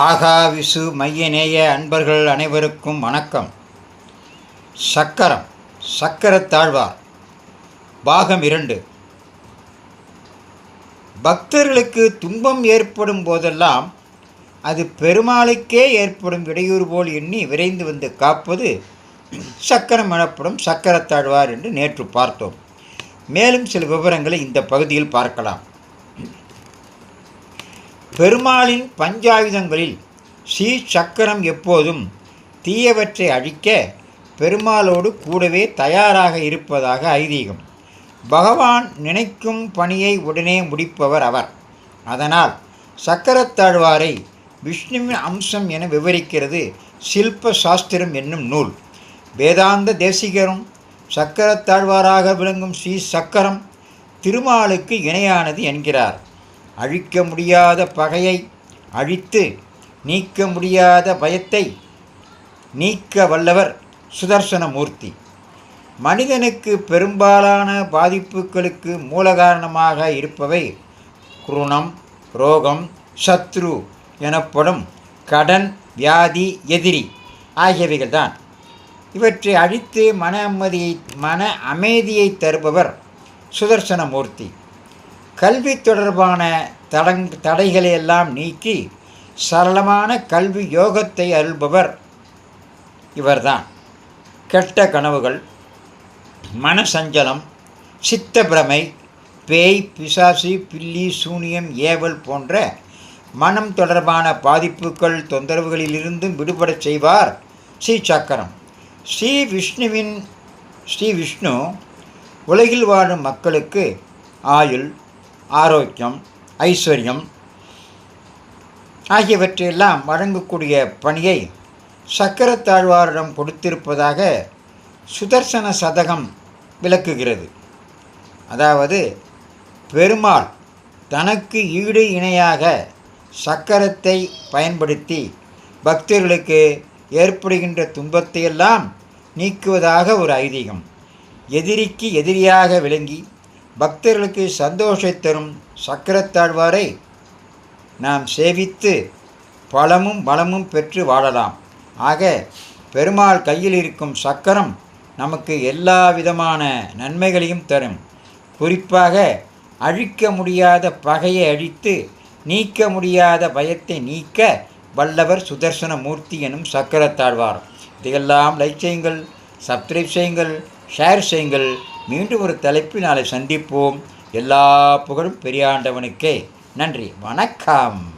ஆகாவிசு மையநேய அன்பர்கள் அனைவருக்கும் வணக்கம். சக்கரத்தாழ்வார் பாகம் 2. பக்தர்களுக்கு துன்பம் ஏற்படும் போதெல்லாம் அது பெருமாளுக்கே ஏற்படும் இடையூறு போல் எண்ணி விரைந்து வந்து காப்பது சக்கரம் எனப்படும் சக்கரத்தாழ்வார் என்று நேற்று பார்த்தோம். மேலும் சில விவரங்களை இந்த பகுதியில் பார்க்கலாம். பெருமாளின் பஞ்சாயுதங்களில் சக்கரம் எப்போதும் தீயவற்றை அழிக்க பெருமாளோடு கூடவே தயாராக இருப்பதாக ஐதீகம். பகவான் நினைக்கும் பணியை உடனே முடிப்பவர் அவர். அதனால் சக்கரத்தாழ்வாரை விஷ்ணுவின் அம்சம் என விவரிக்கிறது சில்ப சாஸ்திரம் என்னும் நூல். வேதாந்த தேசிகரும் சக்கரத்தாழ்வாராக விளங்கும் சக்கரம் திருமாலுக்கு இணையானது என்கிறார். அழிக்க முடியாத பகையை அழித்து நீக்க முடியாத பயத்தை நீக்க வல்லவர் சுதர்சனமூர்த்தி. மனிதனுக்கு பெரும்பாலான பாதிப்புகளுக்கு மூல காரணமாக இருப்பவை குருணம், ரோகம், சத்ரு எனப்படும் கடன், வியாதி, எதிரி ஆகியவைகள்தான். இவற்றை அழித்து மன அமைதியை தருபவர் சுதர்சனமூர்த்தி. கல்வி தொடர்பான தடைகளையெல்லாம் நீக்கி சரளமான கல்வி யோகத்தை அருள்பவர் இவர்தான். கெட்ட கனவுகள், மனசஞ்சலம், சித்தப்பிரமை, பேய், பிசாசு, பில்லி, சூனியம், ஏவல் போன்ற மனம் தொடர்பான பாதிப்புகள் தொந்தரவுகளிலிருந்தும் விடுபடச் செய்வார் சக்கரம். ஸ்ரீ விஷ்ணு உலகில் வாழும் மக்களுக்கு ஆயுள், ஆரோக்கியம், ஐஸ்வர்யம் ஆகியவற்றையெல்லாம் வழங்கக்கூடிய பணியை சக்கரத்தாழ்வாரிடம் கொடுத்திருப்பதாக சுதர்சன சதகம் விளக்குகிறது. அதாவது பெருமாள் தனக்கு ஈடு இணையாக சக்கரத்தை பயன்படுத்தி பக்தர்களுக்கு ஏற்படுகின்ற துன்பத்தையெல்லாம் நீக்குவதாக ஒரு ஐதீகம். எதிரிக்கு எதிரியாக விளங்கி பக்தர்களுக்கு சந்தோஷத்தை தரும் சக்கரத்தாழ்வாரை நாம் சேவித்து பலமும் பலமும் பெற்று வாழலாம். ஆக பெருமாள் கையில் இருக்கும் சக்கரம் நமக்கு எல்லா விதமான நன்மைகளையும் தரும். குறிப்பாக அழிக்க முடியாத பகையை அழித்து நீக்க முடியாத பயத்தை நீக்க வல்லவர் சுதர்சனமூர்த்தி எனும் சக்கரத்தாழ்வார். இதையெல்லாம் லைக் செய்யுங்கள், சப்ஸ்கிரைப் செய்யுங்கள், ஷேர் செய்யுங்கள். மீண்டும் ஒரு தலைப்பில் நாளை சந்திப்போம். எல்லா புகழும் பெரியாண்டவனுக்கே. நன்றி, வணக்கம்.